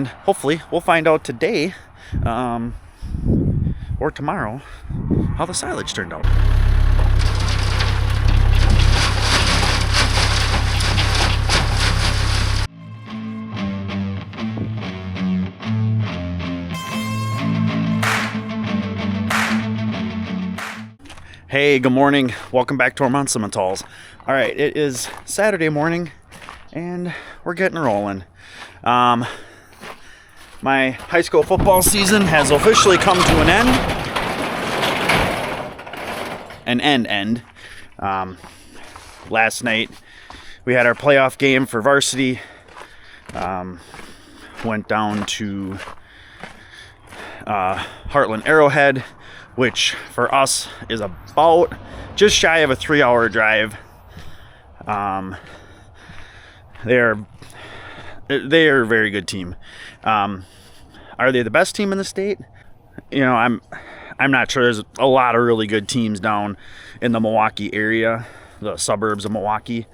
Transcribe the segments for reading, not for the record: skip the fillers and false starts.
And hopefully we'll find out today or tomorrow how the silage turned out. Hey, good morning. Welcome back to Ohrmundt Simmentals. All right, it is Saturday morning and we're getting rolling. My high school football season has officially come to an end. Last night we had our playoff game for varsity. Went down to Heartland Arrowhead, which for us is about just shy of a 3-hour drive. They are a very good team. Are they the best team in the state? You know, I'm not sure. There's a lot of really good teams down in the Milwaukee area, the suburbs of Milwaukee.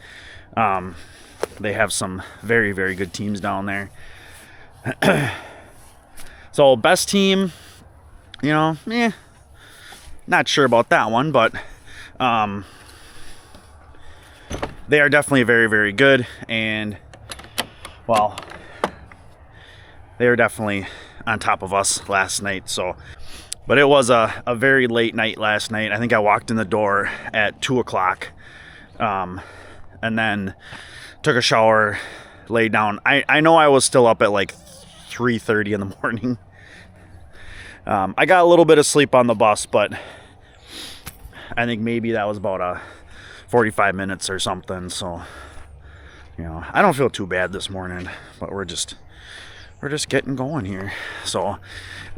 They have some very, very good teams down there. So best team, you know, not sure about that one, but they are definitely very, very good. And, well, they were definitely on top of us last night. So, but it was a very late night last night. I think I walked in the door at 2 o'clock and then took a shower, laid down. I know I was still up at like 3:30 in the morning. I got a little bit of sleep on the bus, but I think maybe that was about 45 minutes or something. So, you know, I don't feel too bad this morning, but we're just getting going here. So,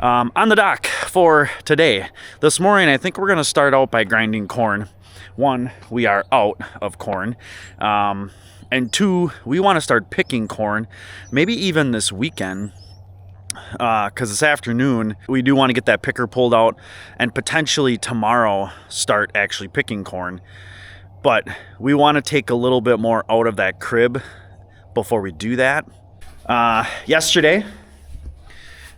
on the dock for today, this morning, I think we're going to start out by grinding corn. One, we are out of corn. And two, we want to start picking corn, maybe even this weekend. Because this afternoon we do want to get that picker pulled out and potentially tomorrow start actually picking corn, but we want to take a little bit more out of that crib before we do that. Yesterday,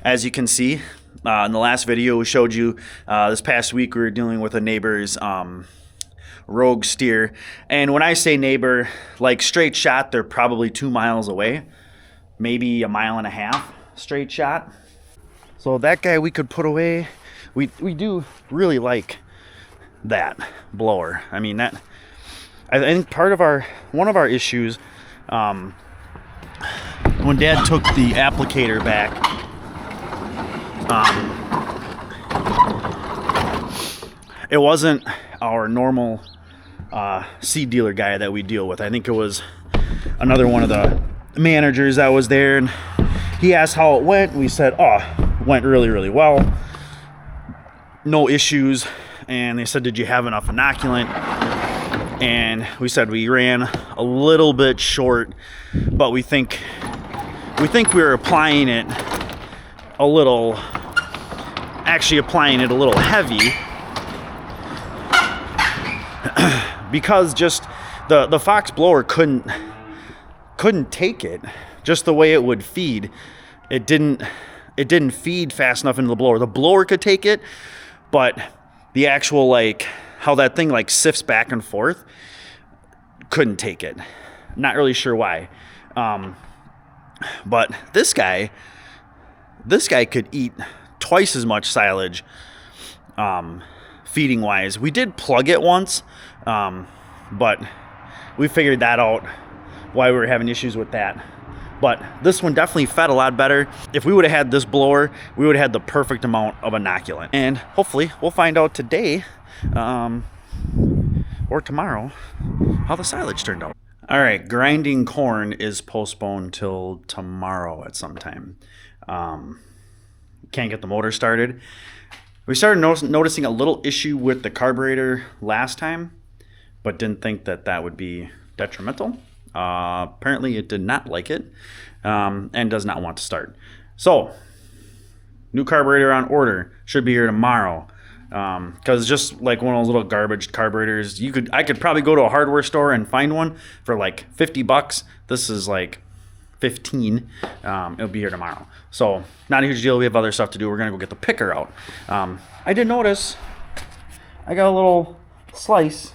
as you can see in the last video we showed you, this past week we were dealing with a neighbor's rogue steer, and when I say neighbor, like straight shot, they're probably 2 miles away, maybe 1.5 miles straight shot. So that guy we could put away. We do really like that blower. I mean, that I think one of our issues when Dad took the applicator back, it wasn't our normal seed dealer guy that we deal with. I think it was another one of the managers that was there, and he asked how it went. We said, it went really, really well. No issues. And they said, did you have enough inoculant? And we said we ran a little bit short, but we think we were applying it a little heavy because just the Fox blower couldn't take it. Just the way it would feed, it didn't feed fast enough into the blower. The blower could take it, but the actual, like, how that thing like sifts back and forth, couldn't take it. Not really sure why. But this guy could eat twice as much silage, feeding wise. We did plug it once, but we figured that out why we were having issues with that. But this one definitely fed a lot better. If we would have had this blower, we would have had the perfect amount of inoculant. And hopefully we'll find out today or tomorrow how the silage turned out. All right, grinding corn is postponed till tomorrow at some time. Can't get the motor started. We started noticing a little issue with the carburetor last time, but didn't think that would be detrimental. Apparently it did not like it, and does not want to start. So, new carburetor on order. Should be here tomorrow. Because just like one of those little garbage carburetors, I could probably go to a hardware store and find one for like $50. This is like 15. It'll be here tomorrow. So not a huge deal. We have other stuff to do. We're gonna go get the picker out. I did notice I got a little slice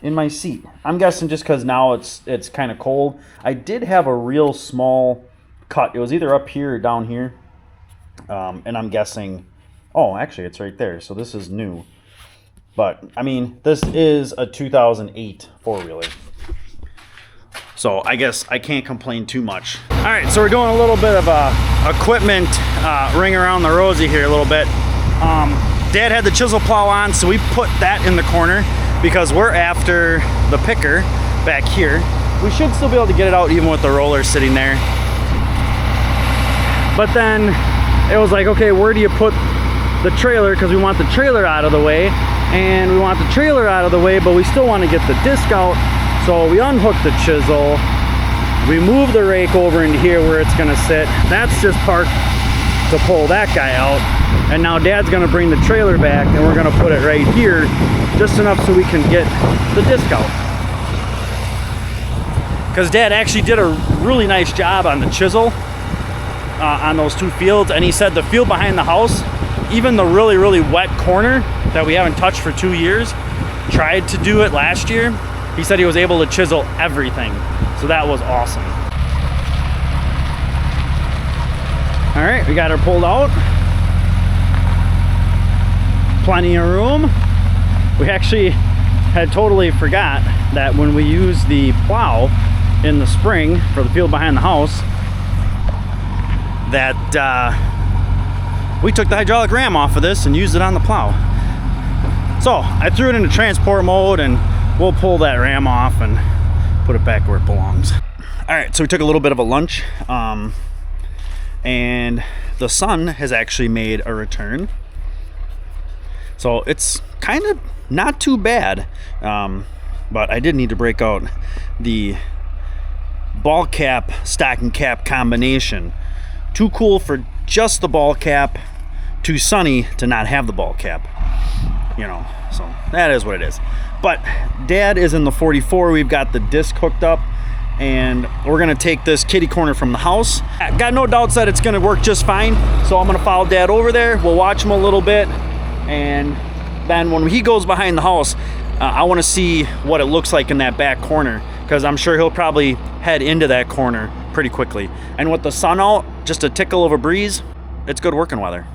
in my seat. I'm guessing just because now it's kind of cold. I did have a real small cut. It was either up here or down here. And I'm guessing, oh, actually it's right there. So this is new. But I mean, this is a 2008 four-wheeler. So I guess I can't complain too much. All right, so we're doing a little bit of equipment ring around the rosy here a little bit. Dad had the chisel plow on, so we put that in the corner because we're after the picker back here. We should still be able to get it out even with the roller sitting there. But then it was like, okay, where do you put the trailer? Because we want the trailer out of the way, and we want the trailer out of the way, but we still want to get the disc out. So we unhook the chisel, we move the rake over into here where it's gonna sit. That's just parked to pull that guy out. And now Dad's gonna bring the trailer back and we're gonna put it right here, just enough so we can get the disc out. Because Dad actually did a really nice job on the chisel on those two fields. And he said the field behind the house, even the really, really wet corner that we haven't touched for 2 years, tried to do it last year. He said he was able to chisel everything. So that was awesome. All right, we got her pulled out. Plenty of room. We actually had totally forgot that when we use the plow in the spring for the field behind the house, that we took the hydraulic ram off of this and used it on the plow. So I threw it into transport mode and we'll pull that ram off and put it back where it belongs. All right, so we took a little bit of a lunch, and the sun has actually made a return. So it's kind of not too bad, but I did need to break out the ball cap, stocking cap combination. Too cool for just the ball cap, too sunny to not have the ball cap. You know, so that is what it is. But Dad is in the 44. We've got the disc hooked up, and we're gonna take this kitty corner from the house. Got no doubts that it's gonna work just fine. So I'm gonna follow Dad over there. We'll watch him a little bit, and then when he goes behind the house, I wanna see what it looks like in that back corner, because I'm sure he'll probably head into that corner pretty quickly. And with the sun out, just a tickle of a breeze, it's good working weather.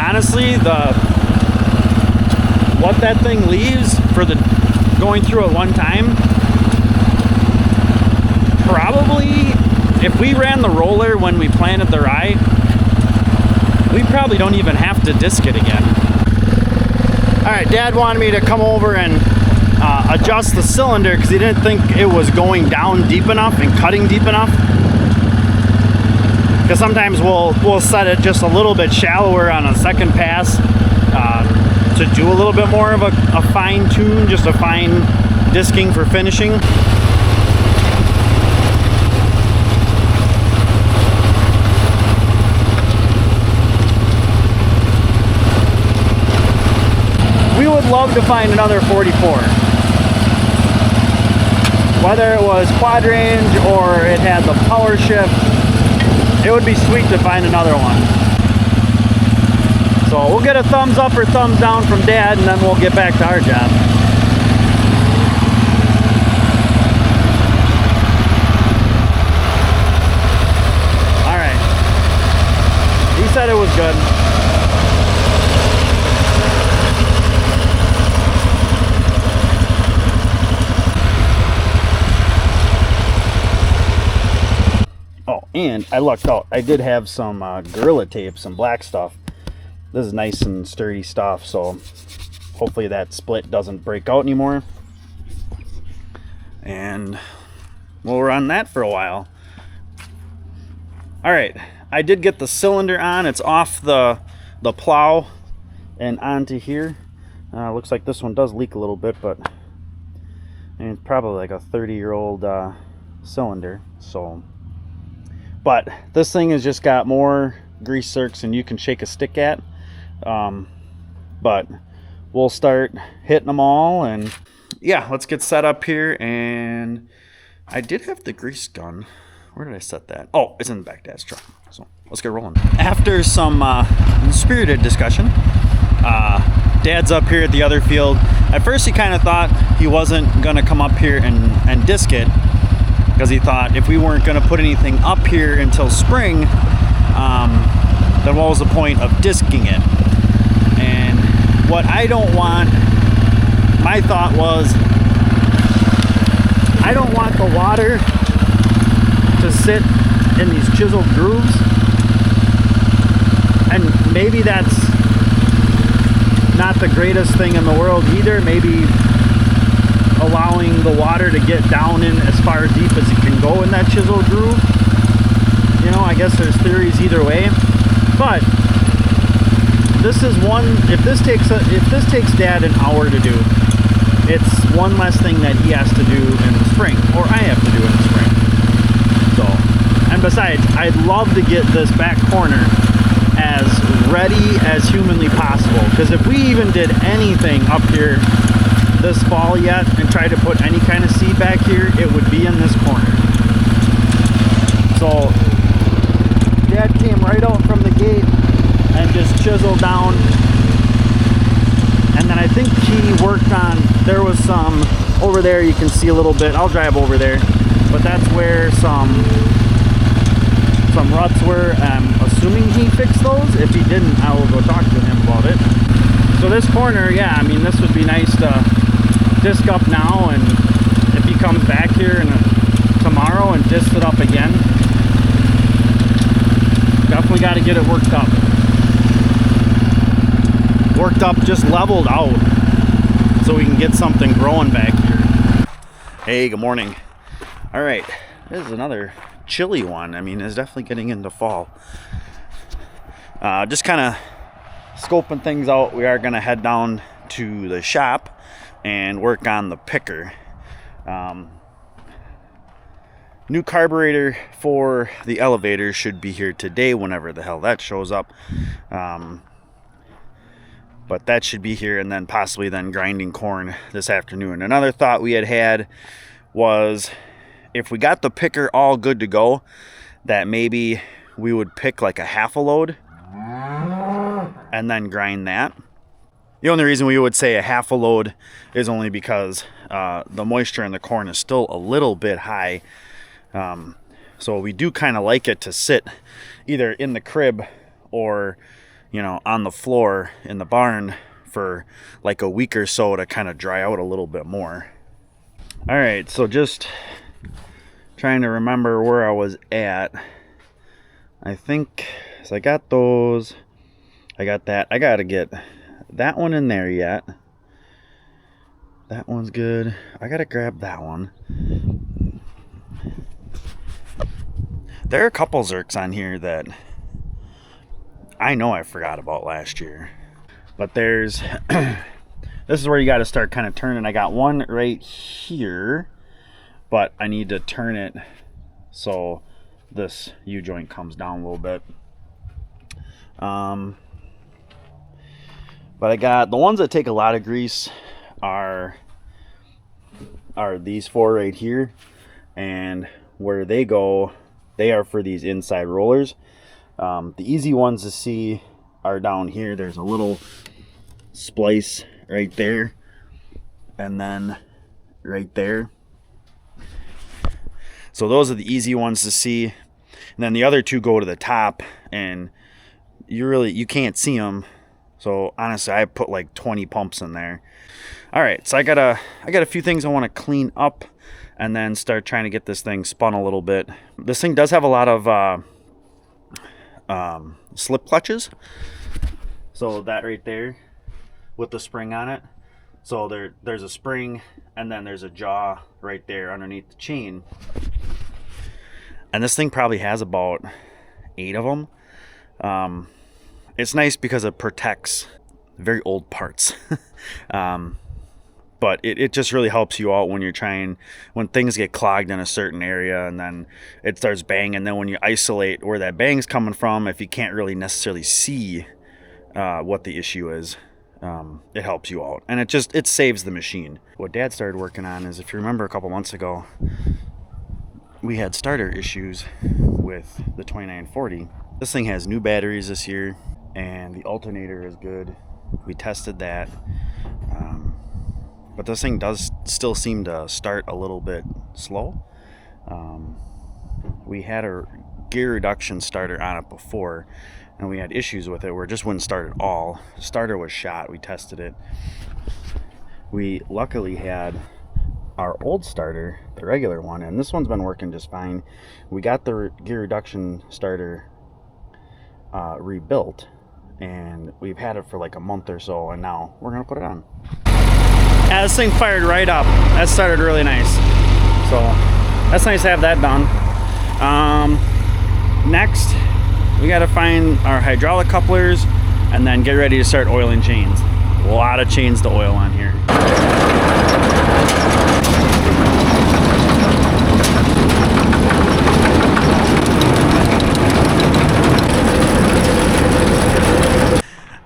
Honestly, what that thing leaves for the going through at one time, probably if we ran the roller when we planted the rye, we probably don't even have to disc it again. All right, Dad wanted me to come over and adjust the cylinder because he didn't think it was going down deep enough and cutting deep enough. Because sometimes we'll set it just a little bit shallower on a second pass to do a little bit more of a fine tune, just a fine disking for finishing. We would love to find another 44. Whether it was quad range or it had the power shift, it would be sweet to find another one. So we'll get a thumbs up or thumbs down from Dad, and then we'll get back to our job. All right. He said it was good. And I lucked out. I did have some Gorilla Tape, some black stuff. This is nice and sturdy stuff, so hopefully that split doesn't break out anymore. And we'll run that for a while. All right, I did get the cylinder on. It's off the plow and onto here. Looks like this one does leak a little bit, but and it's probably like a 30-year-old cylinder, so But this thing has just got more grease zerks than you can shake a stick at. But we'll start hitting them all, and yeah, let's get set up here. And I did have the grease gun. Where did I set that? Oh, it's in the back dad's truck. So let's get rolling. After some spirited discussion, Dad's up here at the other field. At first he kind of thought he wasn't gonna come up here and disc it, because he thought if we weren't gonna put anything up here until spring, then what was the point of disking it? And what I don't want, my thought was, I don't want the water to sit in these chiseled grooves. And maybe that's not the greatest thing in the world either. Maybe allowing the water to get down in as far deep as it can go in that chiseled groove. You know, I guess there's theories either way. But this is one, if this takes Dad an hour to do, it's one less thing that he has to do in the spring, or I have to do in the spring. So, and besides, I'd love to get this back corner as ready as humanly possible, because if we even did anything up here this fall yet and tried to put any kind of seed back here, it would be in this corner. So Dad came right out from the gate and just chiseled down, and then I think he worked on, there was some over there, you can see a little bit, I'll drive over there, but that's where some ruts were. I'm assuming he fixed those. If he didn't, I will go talk to him about it. So this corner, yeah, I mean, this would be nice to disc up now, and if he comes back here tomorrow and discs it up again, definitely got to get it worked up. Worked up, just leveled out, so we can get something growing back here. Hey, good morning. All right, this is another chilly one. I mean, it's definitely getting into fall. Just kind of scoping things out. We are going to head down to the shop and work on the picker. New carburetor for the elevator should be here today, whenever the hell that shows up. But that should be here, and then possibly then grinding corn this afternoon. Another thought we had was, if we got the picker all good to go, that maybe we would pick like a half a load and then grind that. The only reason we would say a half a load is only because the moisture in the corn is still a little bit high. So we do kind of like it to sit either in the crib or, you know, on the floor in the barn for like a week or so to kind of dry out a little bit more. All right, so just trying to remember where I was at. I think, so I got those, I got that. I gotta get that one in there yet. That one's good. I gotta grab that one. There are a couple zerks on here that I know I forgot about last year. But there's, this is where you gotta start kind of turning. I got one right here, but I need to turn it so this U-joint comes down a little bit. But I got the ones that take a lot of grease are these four right here, and where they go, they are for these inside rollers. The easy ones to see are down here. There's a little splice right there, and then right there. So those are the easy ones to see, and then the other two go to the top, and you can't see them. So honestly, I put like 20 pumps in there. All right, so I got a few things I want to clean up, and then start trying to get this thing spun a little bit. This thing does have a lot of slip clutches. So that right there with the spring on it. So there's a spring, and then there's a jaw right there underneath the chain. And this thing probably has about 8 of them. It's nice because it protects very old parts. but it just really helps you out when things get clogged in a certain area and then it starts banging. And then when you isolate where that bang's coming from, if you can't really necessarily see what the issue is, it helps you out, and it saves the machine. What Dad started working on is, if you remember a couple months ago, we had starter issues with the 2940. This thing has new batteries this year, and the alternator is good. We tested that, but this thing does still seem to start a little bit slow. We had a gear reduction starter on it before, and we had issues with it where it just wouldn't start at all. The starter was shot. We tested it. We luckily had our old starter, the regular one, and this one's been working just fine. We got the gear reduction starter rebuilt, and we've had it for like a month or so, and now we're gonna put it on. Yeah, this thing fired right up. That started really nice, so that's nice to have that done. Next, we got to find our hydraulic couplers and then get ready to start oiling chains. A lot of chains to oil on here.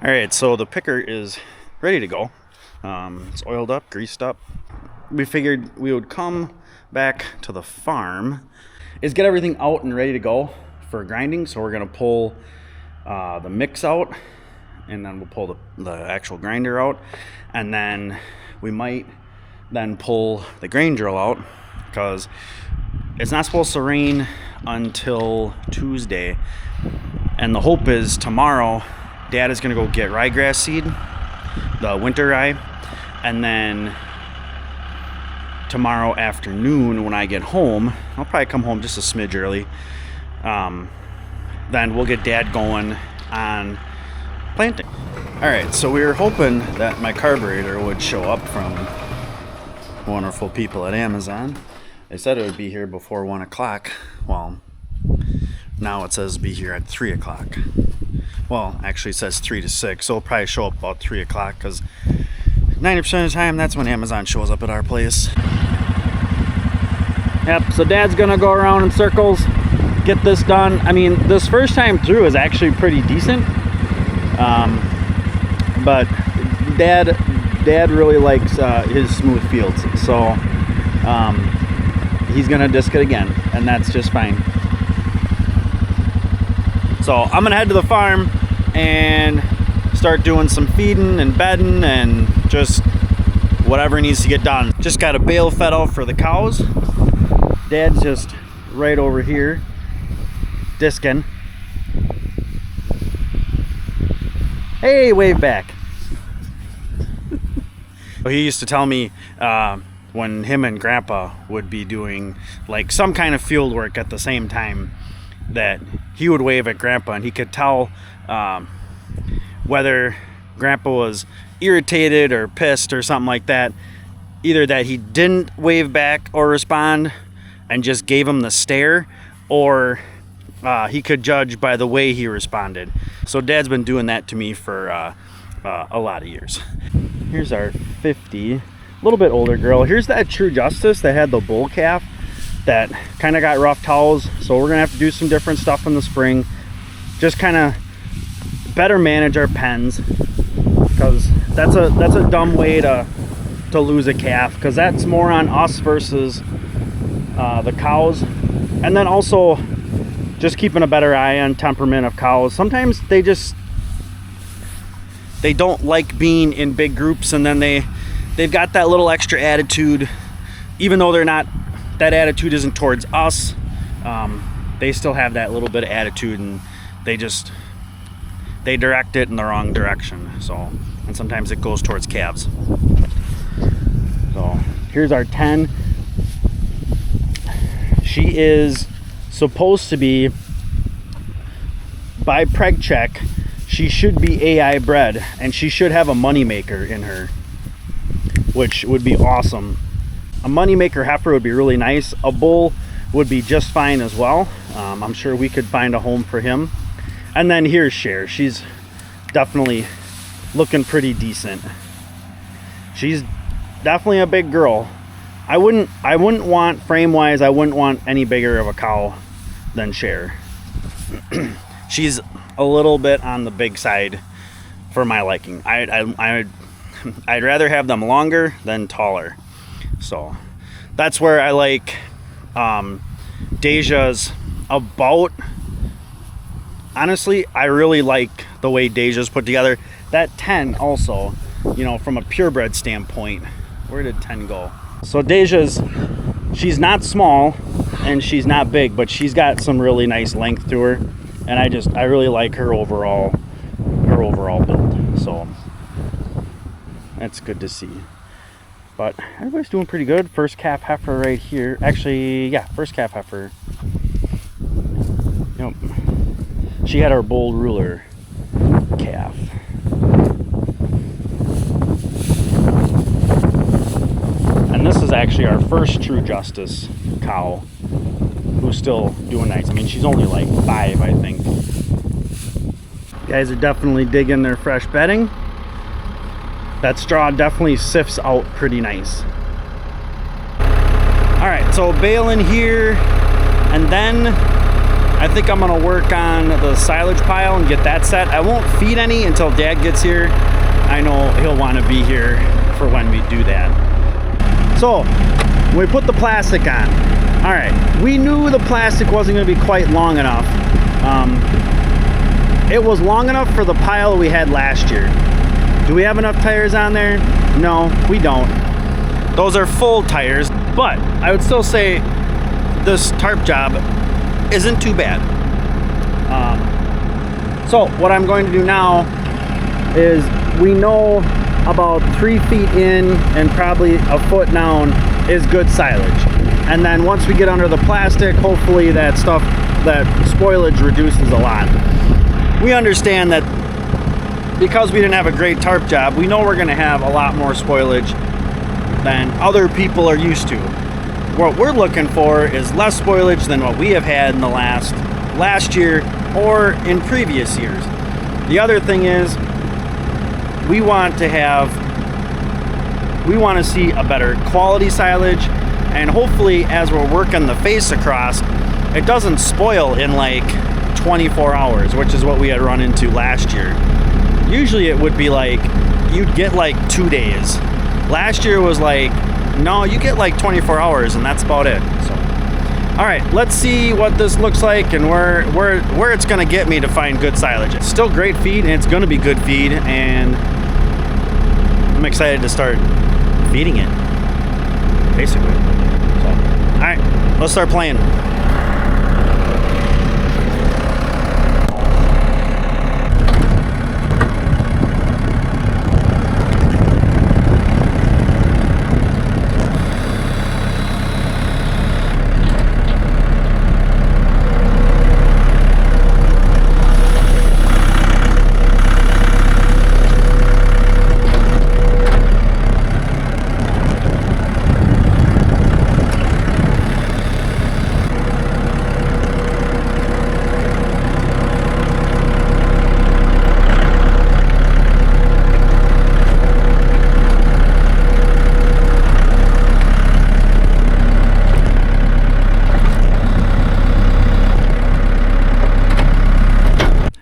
All right, so the picker is ready to go. It's oiled up, greased up. We figured we would come back to the farm, get everything out and ready to go for grinding. So we're gonna pull the mix out, and then we'll pull the actual grinder out, and then we might then pull the grain drill out, because it's not supposed to rain until Tuesday, and the hope is tomorrow Dad is gonna go get ryegrass seed, the winter rye, and then tomorrow afternoon when I get home, I'll probably come home just a smidge early, then we'll get Dad going on planting. All right, so we were hoping that my carburetor would show up from wonderful people at Amazon. They said it would be here before 1 o'clock. Well, now it says be here at 3 o'clock. Well, actually it says 3 to 6, so it'll probably show up about 3 o'clock, because 90% of the time that's when Amazon shows up at our place. Yep, so Dad's gonna go around in circles, get this done. I mean, this first time through is actually pretty decent, but Dad really likes his smooth fields, so he's gonna disc it again, and that's just fine. So I'm gonna head to the farm and start doing some feeding and bedding and just whatever needs to get done. Just got a bale fed out for the cows. Dad's just right over here discing. Hey, wave back. He used to tell me when him and Grandpa would be doing like some kind of field work at the same time, that he would wave at Grandpa, and he could tell whether Grandpa was irritated or pissed or something like that. Either that he didn't wave back or respond and just gave him the stare, or he could judge by the way he responded. So Dad's been doing that to me for a lot of years. Here's our 50, a little bit older girl. Here's that True Justice that had the bull calf that kind of got rough towels, so we're gonna have to do some different stuff in the spring, just kind of better manage our pens, because that's a dumb way to lose a calf, because that's more on us versus the cows. And then also just keeping a better eye on temperament of cows. Sometimes they don't like being in big groups, and then they've got that little extra attitude, even though that attitude isn't towards us. They still have that little bit of attitude, and they direct it in the wrong direction. So, and sometimes it goes towards calves. So here's our 10. She is supposed to be, by preg check, she should be AI bred, and she should have a moneymaker in her, which would be awesome. A moneymaker heifer would be really nice. A bull would be just fine as well. I'm sure we could find a home for him. And then here's Cher. She's definitely looking pretty decent. She's definitely a big girl. I wouldn't want, frame wise, I wouldn't want any bigger of a cow than Cher. She's a little bit on the big side for my liking. I'd rather have them longer than taller. So that's where I like Deja's about. Honestly, I really like the way Deja's put together. That 10 also, you know, from a purebred standpoint, where did 10 go? So Deja's, she's not small and she's not big, but she's got some really nice length to her, and I really like her overall build. So that's good to see. But everybody's doing pretty good. First calf heifer right here. Actually, yeah, first calf heifer. Yep. She had our bull ruler calf. And this is actually our first True Justice cow, who's still doing nice. I mean, she's only like 5, I think. Guys are definitely digging their fresh bedding. That straw definitely sifts out pretty nice. All right, so baling here, and then I think I'm gonna work on the silage pile and get that set. I won't feed any until Dad gets here. I know he'll want to be here for when we do that. So we put the plastic on. All right, we knew the plastic wasn't gonna be quite long enough. It was long enough for the pile we had last year. Do we have enough tires on there? No, we don't. Those are full tires, but I would still say this tarp job isn't too bad. So what I'm going to do now is, we know about 3 feet in and probably a foot down is good silage. And then once we get under the plastic, hopefully that spoilage reduces a lot. We understand that because we didn't have a great tarp job, we know we're gonna have a lot more spoilage than other people are used to. What we're looking for is less spoilage than what we have had in the last year or in previous years. The other thing is, we want to see a better quality silage, and hopefully as we're working the face across, it doesn't spoil in like 24 hours, which is what we had run into last year. Usually it would be like, you'd get like 2 days. Last year was like, no, you get like 24 hours and that's about it. So, all right, let's see what this looks like and where it's gonna get me to find good silage. It's still great feed, and it's gonna be good feed, and I'm excited to start feeding it, basically. So, all right, let's start playing.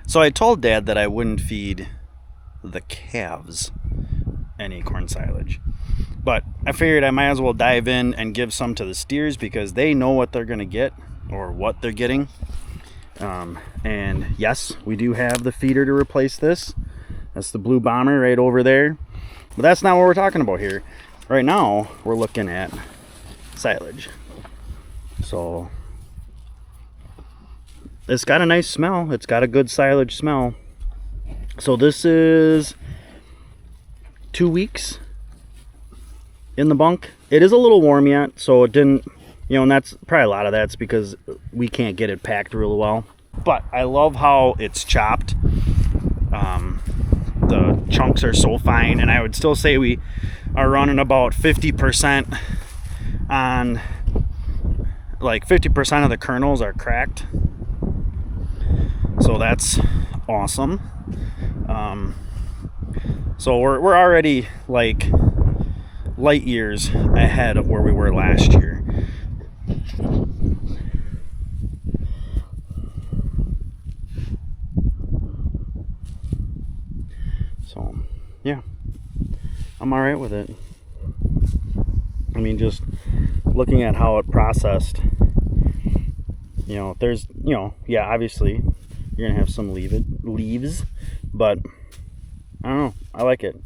So I told Dad that I wouldn't feed the calves any corn silage, but I figured I might as well dive in and give some to the steers, because they know what they're gonna get, or what they're getting. And yes, we do have the feeder to replace this. That's the blue bomber right over there, but that's not what we're talking about here. Right now we're looking at silage. So it's got a nice smell. It's got a good silage smell. So this is 2 weeks in the bunk. It is a little warm yet, so it didn't, you know, and that's probably a lot of that's because we can't get it packed real well. But I love how it's chopped. The chunks are so fine, and I would still say we are running about 50% on, like 50% of the kernels are cracked. So that's awesome. So we're already like light years ahead of where we were last year. So yeah, I'm all right with it. I mean, just looking at how it processed, you know, there's, you know, yeah, obviously you're gonna have some leaves, but I don't know, I like it.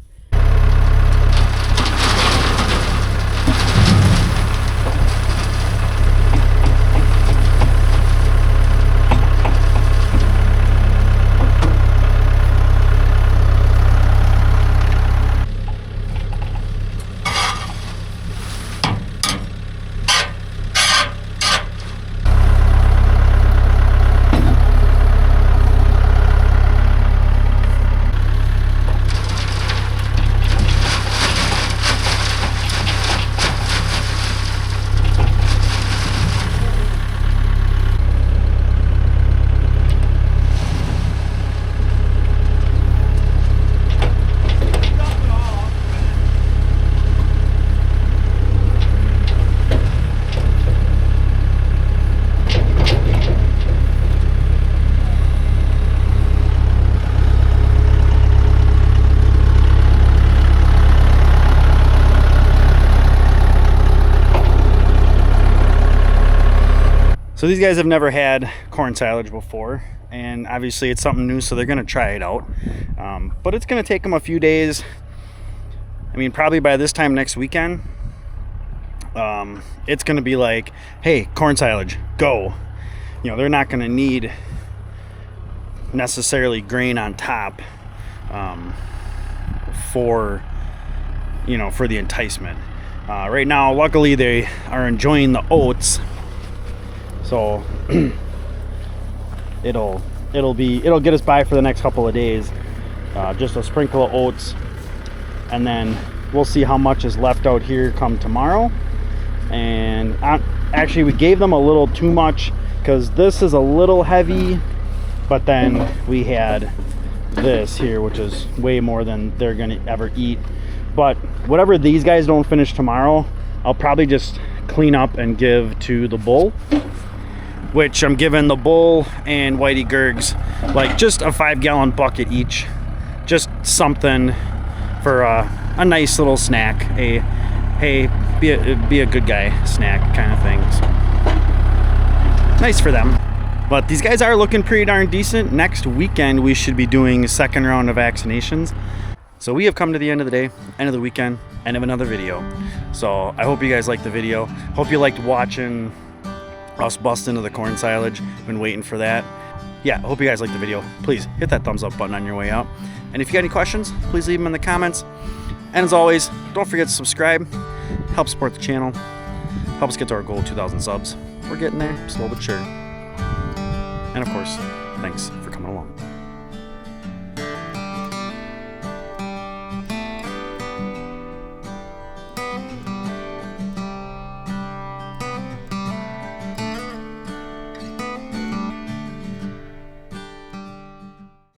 So these guys have never had corn silage before, and obviously it's something new, so they're gonna try it out. But it's gonna take them a few days. I mean, probably by this time next weekend, it's gonna be like, hey, corn silage, go. You know, they're not gonna need necessarily grain on top for, you know, for the enticement. Right now, luckily they are enjoying the oats. So it'll get us by for the next couple of days. Just a sprinkle of oats, and then we'll see how much is left out here come tomorrow. And actually, we gave them a little too much because this is a little heavy, but then we had this here, which is way more than they're gonna ever eat. But whatever these guys don't finish tomorrow, I'll probably just clean up and give to the bull, which I'm giving the bull and Whitey Gergs like just a 5-gallon bucket each. Just something for a nice little snack, a hey, be a good guy snack kind of thing. So, nice for them. But these guys are looking pretty darn decent. Next weekend we should be doing a second round of vaccinations. So we have come to the end of the day, end of the weekend, end of another video. So I hope you guys liked the video. Hope you liked watching us bust into the corn silage. Been waiting for that. Yeah, hope you guys liked the video. Please hit that thumbs up button on your way out. And if you got any questions, please leave them in the comments. And as always, don't forget to subscribe. Help support the channel. Help us get to our goal of 2,000 subs. We're getting there, slow but sure. And of course, thanks for coming along.